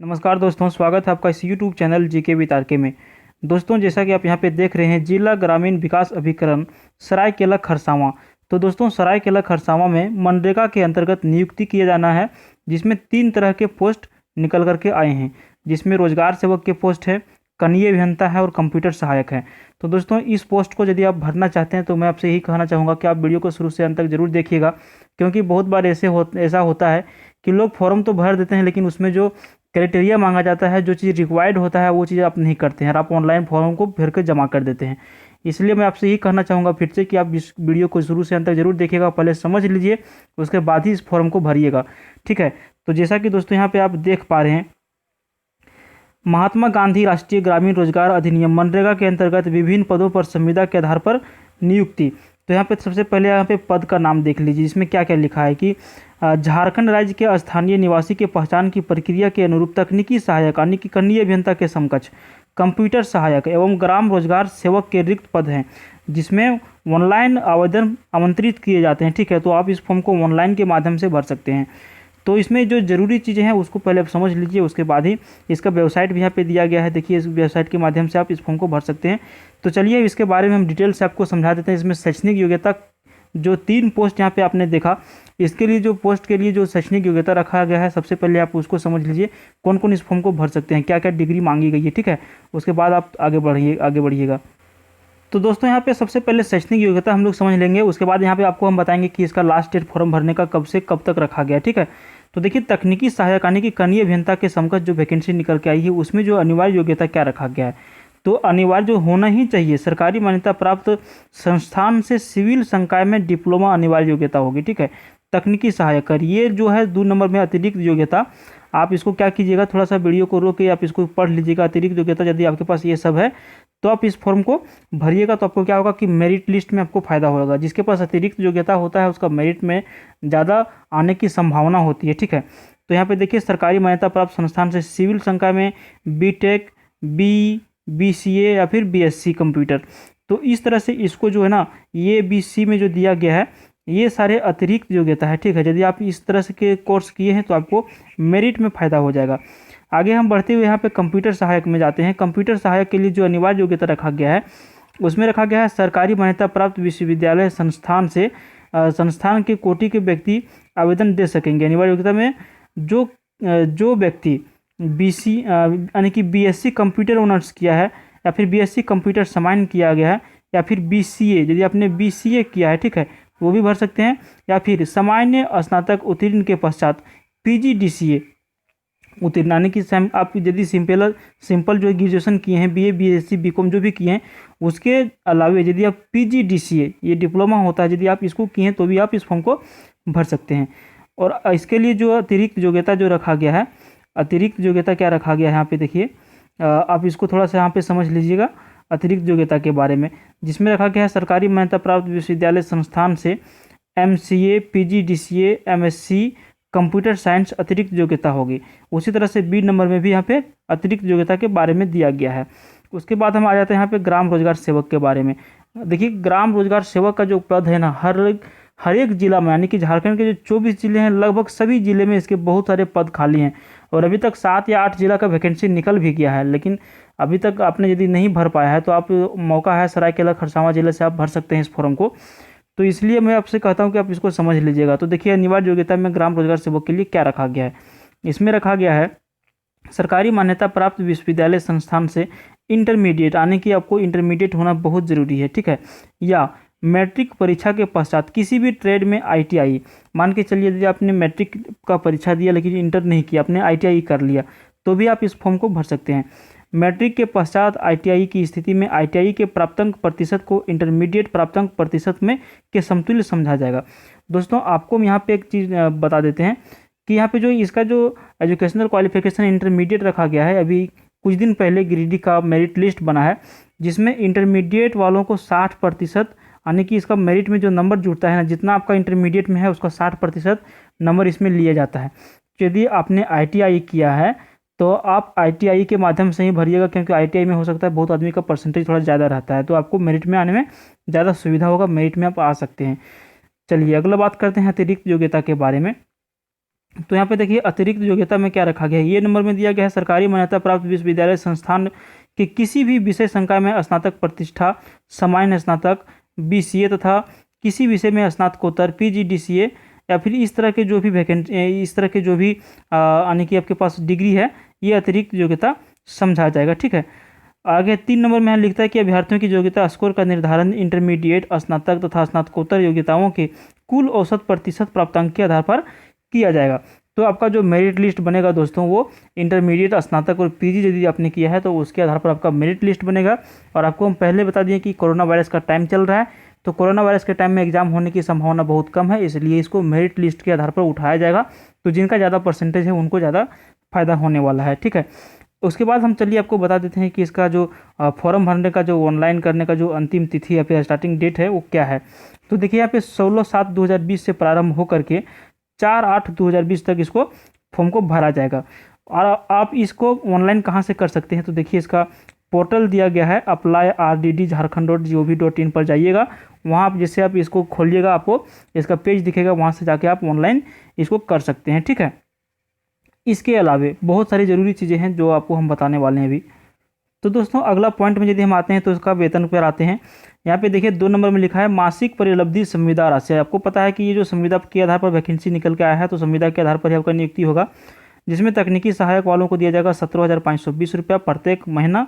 नमस्कार दोस्तों, स्वागत है आपका इस YouTube channel GK with RK में। दोस्तों, जैसा कि आप यहां पे देख रहे हैं, जिला ग्रामीण विकास अभिकरण सरायकेला खरसावां। तो दोस्तों, सरायकेला खरसावां में मनरेगा के अंतर्गत नियुक्ति किया जाना है, जिसमें 3 तरह के पोस्ट निकल करके आए हैं, जिसमें रोजगार सेवक के पोस्ट है, कनीय अभियंता है और कंप्यूटर सहायक है। तो दोस्तों, इस पोस्ट को यदि आप भरना चाहते हैं तो मैं आपसे यही कहना चाहूँगा कि आप वीडियो को शुरू से अंत तक जरूर देखिएगा, क्योंकि बहुत बार ऐसा होता है कि लोग फॉर्म तो भर देते हैं, लेकिन उसमें जो क्राइटेरिया मांगा जाता है, जो चीज़ रिक्वायर्ड होता है, वो चीज़ आप नहीं करते हैं और आप ऑनलाइन फॉर्म को भर के जमा कर देते हैं। इसलिए मैं आपसे यही कहना चाहूँगा फिर से कि आप इस वीडियो को शुरू से अंत तक जरूर देखिएगा, पहले समझ लीजिए, उसके बाद ही इस फॉर्म को भरिएगा। ठीक है, तो जैसा कि दोस्तों यहाँ पे आप देख पा रहे हैं, महात्मा गांधी राष्ट्रीय ग्रामीण रोजगार अधिनियम मनरेगा के अंतर्गत विभिन्न पदों पर संविदा के आधार पर नियुक्ति। तो यहाँ पे सबसे पहले यहाँ पे पद का नाम देख लीजिए, इसमें क्या क्या लिखा है कि झारखंड राज्य के स्थानीय निवासी के पहचान की प्रक्रिया के अनुरूप तकनीकी सहायक यानी कि कनीय अभियंता के समकक्ष कंप्यूटर सहायक एवं ग्राम रोजगार सेवक के रिक्त पद हैं, जिसमें ऑनलाइन आवेदन आमंत्रित किए जाते हैं। ठीक है, तो आप इस फॉर्म को ऑनलाइन के माध्यम से भर सकते हैं। तो इसमें जो ज़रूरी चीज़ें हैं उसको पहले आप समझ लीजिए, उसके बाद ही इसका वेबसाइट भी यहाँ पे दिया गया है। देखिए, इस वेबसाइट के माध्यम से आप इस फॉर्म को भर सकते हैं। तो चलिए इसके बारे में हम डिटेल से आपको समझा देते हैं। इसमें शैक्षणिक योग्यता जो 3 पोस्ट यहाँ पे आपने देखा, इसके लिए जो पोस्ट के लिए जो शैक्षणिक योग्यता रखा गया है, सबसे पहले आप उसको समझ लीजिए, कौन कौन इस फॉर्म को भर सकते हैं, क्या क्या डिग्री मांगी गई है। ठीक है, उसके बाद आप आगे बढ़िएगा। तो दोस्तों, यहाँ पे सबसे पहले शैक्षणिक योग्यता हम लोग समझ लेंगे, उसके बाद यहाँ पे आपको हम बताएंगे कि इसका लास्ट डेट फॉर्म भरने का कब से कब तक रखा गया है। ठीक है, तो देखिए, तकनीकी सहायक यानी कि कनीय अभियंता के समकक्ष जो वैकेंसी निकल के आई है, उसमें जो अनिवार्य योग्यता क्या रखा गया है, तो अनिवार्य जो होना ही चाहिए, सरकारी मान्यता प्राप्त संस्थान से सिविल संकाय में डिप्लोमा अनिवार्य योग्यता होगी। ठीक है, तकनीकी सहायक ये जो है 2 नंबर में अतिरिक्त योग्यता, आप इसको क्या कीजिएगा, थोड़ा सा वीडियो को रोक के आप इसको पढ़ लीजिएगा। अतिरिक्त योग्यता यदि आपके पास ये सब है तो आप इस फॉर्म को भरिएगा, तो आपको क्या होगा कि मेरिट लिस्ट में आपको फायदा होगा। जिसके पास अतिरिक्त योग्यता होता है उसका मेरिट में ज़्यादा आने की संभावना होती है। ठीक है, तो यहाँ पे देखिए, सरकारी मान्यता प्राप्त संस्थान से सिविल संकाय में बीटेक, बीसीए या फिर बीएससी कंप्यूटर। तो इस तरह से इसको जो है ना, ये बीसी में जो दिया गया है, ये सारे अतिरिक्त योग्यता है। ठीक है, यदि आप इस तरह से के कोर्स किए हैं तो आपको मेरिट में फ़ायदा हो जाएगा। आगे हम बढ़ते हुए यहाँ पे कंप्यूटर सहायक में जाते हैं। कंप्यूटर सहायक के लिए जो अनिवार्य योग्यता रखा गया है, उसमें रखा गया है सरकारी मान्यता प्राप्त विश्वविद्यालय संस्थान से संस्थान के कोटि के व्यक्ति आवेदन दे सकेंगे। अनिवार्य योग्यता में जो व्यक्ति बीसी यानी कि बीएससी कंप्यूटर ऑनर्स किया है, या फिर बीएससी कंप्यूटर सामान्य किया गया है, या फिर बीसीए, यदि आपने बीसीए किया है, ठीक है, वो भी भर सकते हैं, या फिर सामान्य स्नातक उत्तीर्ण के पश्चात पीजीडीसीए उत्तीर्ण, यानी कि आप यदि सिंपल जो ग्रेजुएशन किए हैं, बीए, बीएससी, बीकॉम जो भी किए हैं, उसके अलावा यदि आप पीजीडीसीए, ये डिप्लोमा होता है, यदि आप इसको किए हैं तो भी आप इस फॉर्म को भर सकते हैं। और इसके लिए जो अतिरिक्त योग्यता जो रखा गया है, अतिरिक्त योग्यता क्या रखा गया है, यहाँ पे देखिए, आप इसको थोड़ा सा यहाँ पे समझ लीजिएगा अतिरिक्त योग्यता के बारे में, जिसमें रखा गया है सरकारी मान्यता प्राप्त विश्वविद्यालय संस्थान से MCA, PGDCA, MSc computer science अतिरिक्त योग्यता होगी। उसी तरह से बी नंबर में भी यहाँ पे अतिरिक्त योग्यता के बारे में दिया गया है। उसके बाद हम आ जाते हैं यहाँ पे ग्राम रोजगार सेवक के बारे में। देखिए, ग्राम रोजगार सेवक का जो पद है ना, हर एक जिला में, यानी कि झारखंड के जो 24 जिले हैं, लगभग सभी जिले में इसके बहुत सारे पद खाली हैं, और अभी तक 7 या 8 जिला का वैकेंसी निकल भी गया है। लेकिन अभी तक आपने यदि नहीं भर पाया है तो आप मौका है, सरायकेला खरसावां जिले से आप भर सकते हैं इस फॉर्म को। तो इसलिए मैं आपसे कहता हूं कि आप इसको समझ लीजिएगा। तो देखिए, अनिवार्य योग्यता में ग्राम रोजगार सेवक के लिए क्या रखा गया है, इसमें रखा गया है सरकारी मान्यता प्राप्त विश्वविद्यालय संस्थान से इंटरमीडिएट, यानी कि आपको इंटरमीडिएट होना बहुत ज़रूरी है। ठीक है, या मैट्रिक परीक्षा के पश्चात किसी भी ट्रेड में आईटीआई, मान के चलिए यदि आपने मैट्रिक का परीक्षा दिया लेकिन इंटर नहीं किया, आपने आईटीआई कर लिया, तो भी आप इस फॉर्म को भर सकते हैं। मैट्रिक के पश्चात आईटीआई की स्थिति में आईटीआई के प्राप्तांक प्रतिशत को इंटरमीडिएट प्राप्तांक प्रतिशत में के समतुल्य समझा जाएगा। दोस्तों, आपको हम यहाँ पे एक चीज़ बता देते हैं कि यहाँ पे जो इसका जो एजुकेशनल क्वालिफिकेशन इंटरमीडिएट रखा गया है, अभी कुछ दिन पहले गिरिडीह का मेरिट लिस्ट बना है, जिसमें इंटरमीडिएट वालों को 60%, यानी कि इसका मेरिट में जो नंबर जुड़ता है ना, जितना आपका इंटरमीडिएट में है उसका 60% नंबर इसमें लिया जाता है। यदि आपने आईटीआई किया है तो आप आईटीआई के माध्यम से ही भरिएगा, क्योंकि आईटीआई में हो सकता है बहुत आदमी का परसेंटेज थोड़ा ज़्यादा रहता है, तो आपको मेरिट में आने में ज़्यादा सुविधा होगा, मेरिट में आप आ सकते हैं। चलिए अगला बात करते हैं अतिरिक्त योग्यता के बारे में। तो यहाँ पे देखिए अतिरिक्त योग्यता में क्या रखा गया है, ये नंबर में दिया गया है सरकारी मान्यता प्राप्त विश्वविद्यालय संस्थान के किसी भी विषय संकाय में स्नातक प्रतिष्ठा, सामान्य स्नातक, बीसीए तथा किसी विषय में स्नातकोत्तर, पीजीडीसीए या फिर इस तरह के जो भी वैकेंसी, इस तरह के जो भी यानी कि आपके पास डिग्री है, ये अतिरिक्त योग्यता समझा जाएगा। ठीक है, आगे 3 नंबर में यहाँ लिखता है कि अभ्यर्थियों की योग्यता स्कोर का निर्धारण इंटरमीडिएट, स्नातक तथा स्नातकोत्तर योग्यताओं के कुल औसत प्रतिशत प्राप्तांक के आधार पर किया जाएगा। तो आपका जो मेरिट लिस्ट बनेगा दोस्तों, वो इंटरमीडिएट, स्नातक और पीजी यदि आपने किया है तो उसके आधार पर आपका मेरिट लिस्ट बनेगा। और आपको हम पहले बता दिए कि कोरोना वायरस का टाइम चल रहा है, तो कोरोना वायरस के टाइम में एग्जाम होने की संभावना बहुत कम है, इसलिए इसको मेरिट लिस्ट के आधार पर उठाया जाएगा। तो जिनका ज़्यादा परसेंटेज है उनको ज़्यादा फायदा होने वाला है। ठीक है, उसके बाद हम चलिए आपको बता देते हैं कि इसका जो फॉर्म भरने का जो ऑनलाइन करने का जो अंतिम तिथि या फिर स्टार्टिंग डेट है वो क्या है। तो देखिए यहाँ पे 16/7/2020 से प्रारंभ होकर के 4/8/2020 तक इसको फॉर्म को भरा जाएगा। और आप इसको ऑनलाइन कहाँ से कर सकते हैं, तो देखिए इसका पोर्टल दिया गया है apply.rdd.jharkhand.gov.in पर जाइएगा। वहाँ आप जैसे आप इसको खोलिएगा, आपको इसका पेज दिखेगा, वहाँ से जाके आप ऑनलाइन इसको कर सकते हैं। ठीक है, इसके अलावे बहुत सारी ज़रूरी चीज़ें हैं जो आपको हम बताने वाले हैं अभी। तो दोस्तों अगला पॉइंट में यदि हम आते हैं तो इसका वेतन पर आते हैं। यहाँ पे देखिए 2 नंबर में लिखा है मासिक परिलब्धि संविदा राशि। आपको पता है कि ये जो संविदा के आधार पर वैकेंसी निकल के आया है, तो संविदा के आधार पर ही आपका नियुक्ति होगा, जिसमें तकनीकी सहायक वालों को दिया जाएगा 17,520 रुपया प्रत्येक महीना,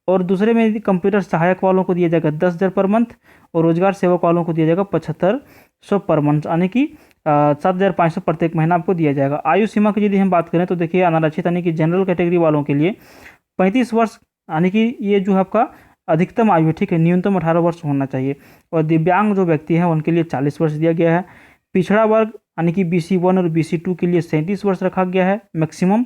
और दूसरे में कंप्यूटर सहायक वालों को दिया जाएगा 10,000 पर मंथ, और रोजगार सेवक वालों को दिया जाएगा 7,500 पर मंथ, यानी कि 7,500 प्रत्येक महीना आपको दिया जाएगा। आयु सीमा की यदि हम बात करें तो देखिए अनारक्षित यानी कि जनरल कैटेगरी वालों के लिए 35 वर्ष, यानी कि ये जो है आपका अधिकतम आयु है। ठीक है, न्यूनतम 18 वर्ष होना चाहिए। और दिव्यांग जो व्यक्ति हैं उनके लिए 40 वर्ष दिया गया है। पिछड़ा वर्ग यानी कि BC1 और BC2 के लिए 37 वर्ष रखा गया है मैक्सिमम,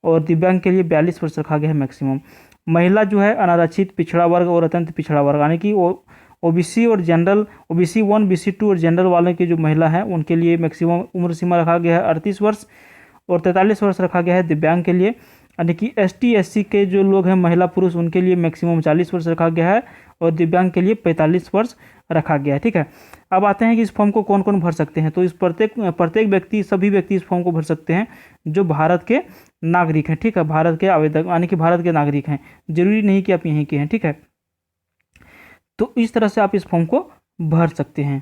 और दिव्यांग के लिए 42 वर्ष रखा गया है मैक्सिमम। महिला जो है अनारक्षित, पिछड़ा वर्ग और अत्यंत पिछड़ा वर्ग यानी कि OBC और जनरल, OBC1, BC2 और जनरल वाले की जो महिला है उनके लिए मैक्सिमम उम्र सीमा रखा गया है 38 वर्ष, और 43 वर्ष रखा गया है दिव्यांग के लिए। यानी कि ST SC के जो लोग हैं महिला पुरुष, उनके लिए मैक्सिमम 40 वर्ष रखा गया है, और दिव्यांग के लिए 45 वर्ष रखा गया है। ठीक है, अब आते हैं कि इस फॉर्म को कौन कौन भर सकते हैं। तो इस प्रत्येक व्यक्ति, सभी व्यक्ति इस फॉर्म को भर सकते हैं जो भारत के नागरिक हैं। ठीक है, भारत के आवेदक यानी कि भारत के नागरिक हैं, जरूरी नहीं कि आप यहीं के हैं। ठीक है, तो इस तरह से आप इस फॉर्म को भर सकते हैं।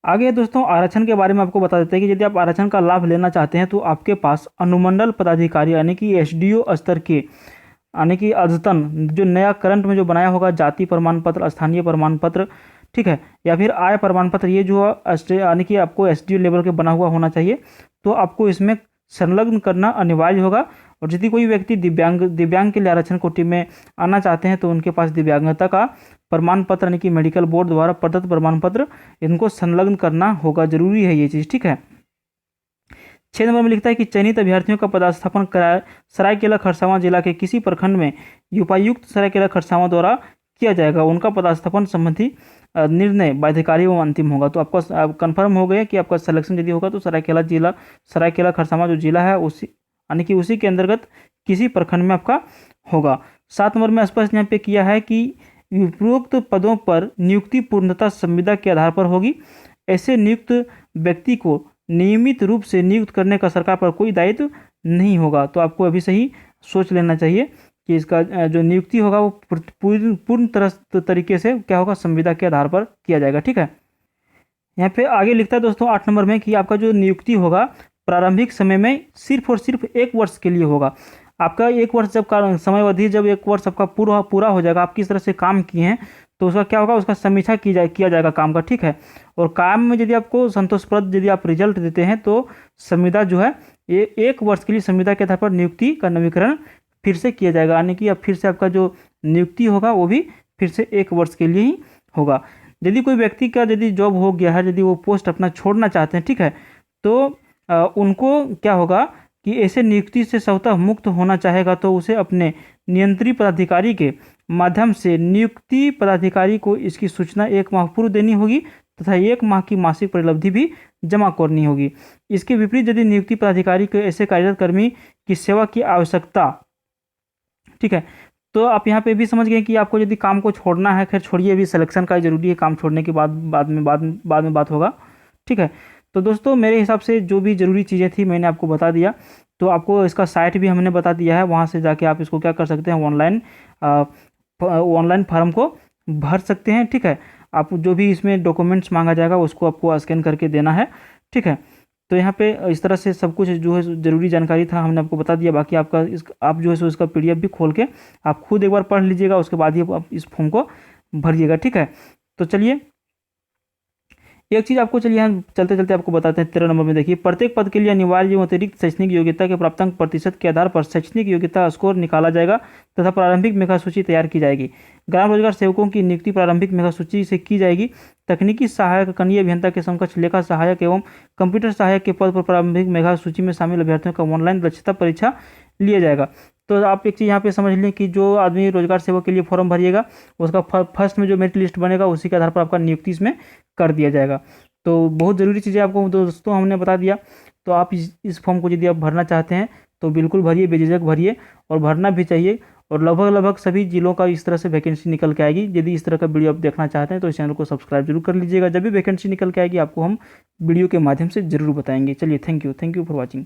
आगे दोस्तों आरक्षण के बारे में आपको बता देते हैं कि यदि आप आरक्षण का लाभ लेना चाहते हैं तो आपके पास अनुमंडल पदाधिकारी यानी कि SDO स्तर के, यानी कि अद्यतन जो नया करंट में जो बनाया होगा जाति प्रमाण पत्र, स्थानीय प्रमाण पत्र, ठीक है, या फिर आय प्रमाण पत्र, ये जो यानी कि आपको SDO लेवल के बना हुआ होना चाहिए, तो आपको इसमें संलग्न करना अनिवार्य होगा। और यदि कोई व्यक्ति दिव्यांग के लिए आरक्षण कोटि में आना चाहते हैं तो उनके पास दिव्यांगता का प्रमाण पत्र यानी कि मेडिकल बोर्ड द्वारा प्रदत्त प्रमाण पत्र इनको संलग्न करना होगा, जरूरी है ये चीज़। ठीक है, 6 नंबर में लिखता है कि चयनित अभ्यर्थियों का पदस्थापन सरायकेला खरसावां जिला के किसी प्रखंड में उपायुक्त सरायकेला खरसावां द्वारा किया जाएगा। उनका पदस्थापन संबंधी निर्णय बाध्यकारी एवं अंतिम होगा। तो आपका कंफर्म हो गया कि आपका सिलेक्शन यदि होगा तो सरायकेला खरसावां जो जिला है उसी यानी कि उसी के अंतर्गत किसी प्रखंड में आपका होगा। 7 नंबर में स्पष्ट यहाँ पे किया है कि उपरोक्त पदों पर नियुक्ति पूर्णतः संविदा के आधार पर होगी। ऐसे नियुक्त व्यक्ति को नियमित रूप से नियुक्त करने का सरकार पर कोई दायित्व नहीं होगा। तो आपको अभी से ही सोच लेना चाहिए कि इसका जो नियुक्ति होगा वो पूर्ण तरीके से क्या होगा, संविदा के आधार पर किया जाएगा। ठीक है, यहाँ पे आगे लिखता है दोस्तों 8 नंबर में कि आपका जो नियुक्ति होगा प्रारंभिक समय में सिर्फ और सिर्फ 1 वर्ष के लिए होगा। आपका 1 वर्ष जब का समय अवधि, जब 1 वर्ष आपका पूरा हो जाएगा, आप किस तरह से काम किए हैं तो उसका क्या होगा, उसका समीक्षा किया जाएगा काम का। ठीक है, और काम में यदि आपको संतोषप्रद यदि आप रिजल्ट देते हैं तो संविदा जो है ये 1 वर्ष के लिए संविदा के आधार पर नियुक्ति का नवीकरण फिर से किया जाएगा, यानी कि अब फिर से आपका जो नियुक्ति होगा वो भी फिर से 1 वर्ष के लिए ही होगा। यदि कोई व्यक्ति का यदि जॉब हो गया है, यदि वो पोस्ट अपना छोड़ना चाहते हैं, ठीक है, तो उनको क्या होगा कि ऐसे नियुक्ति से स्वतः मुक्त होना चाहेगा तो उसे अपने नियंत्री पदाधिकारी के माध्यम से नियुक्ति पदाधिकारी को इसकी सूचना 1 माह पूर्व देनी होगी तथा 1 माह की मासिक परिलब्धि भी जमा करनी होगी। इसके विपरीत यदि नियुक्ति पदाधिकारी को ऐसे कार्यरत कर्मी की सेवा की आवश्यकता, ठीक है, तो आप यहाँ पे भी समझ गए कि आपको यदि काम को छोड़ना है, खैर छोड़िए, अभी सिलेक्शन का जरूरी है, काम छोड़ने के बाद में बात होगा। ठीक है, तो दोस्तों मेरे हिसाब से जो भी ज़रूरी चीज़ें थी मैंने आपको बता दिया। तो आपको इसका साइट भी हमने बता दिया है, वहाँ से जाके आप इसको क्या कर सकते हैं, ऑनलाइन फार्म को भर सकते हैं। ठीक है, आप जो भी इसमें डॉक्यूमेंट्स मांगा जाएगा उसको आपको स्कैन करके देना है। ठीक है, तो यहाँ पे इस तरह से सब कुछ जो है ज़रूरी जानकारी था हमने आपको बता दिया। बाकी आपका आप जो है सो इसका PDF भी खोल के आप खुद एक बार पढ़ लीजिएगा, उसके बाद ही आप इस फॉर्म को भरिएगा। ठीक है, तो चलिए एक चीज़ आपको, चलिए यहाँ चलते चलते आपको बताते हैं। 13 नंबर में देखिए, प्रत्येक पद के लिए अनिवार्य एवं अतिरिक्त शैक्षणिक योग्यता के प्राप्तांक प्रतिशत के आधार पर शैक्षणिक योग्यता स्कोर निकाला जाएगा तथा प्रारंभिक मेधा सूची तैयार की जाएगी। ग्राम रोजगार सेवकों की नियुक्ति प्रारंभिक मेधा सूची से की जाएगी। तकनीकी सहायक, कनीय अभियंता के समकक्ष लेखा सहायक एवं कंप्यूटर सहायक के पद पर प्रारंभिक मेधा सूची में शामिल अभ्यर्थियों का ऑनलाइन दक्षता परीक्षा लिया जाएगा। तो आप एक चीज़ यहाँ पे समझ लें कि जो आदमी रोजगार सेवक के लिए फॉर्म भरिएगा उसका फर्स्ट में जो मेरिट लिस्ट बनेगा उसी के आधार पर आपका नियुक्ति इसमें कर दिया जाएगा। तो बहुत ज़रूरी चीज़ें आपको दोस्तों हमने बता दिया। तो आप इस फॉर्म को यदि आप भरना चाहते हैं तो बिल्कुल भरिए, बेझिझक भरिए, और भरना भी चाहिए। और लगभग सभी जिलों का इस तरह से वैकेंसी निकल के आएगी। यदि इस तरह का वीडियो आप देखना चाहते हैं तो इस चैनल को सब्सक्राइब जरूर कर लीजिएगा। जब भी वैकेंसी निकल के आएगी आपको हम वीडियो के माध्यम से ज़रूर बताएंगे। चलिए, थैंक यू फॉर वॉचिंग।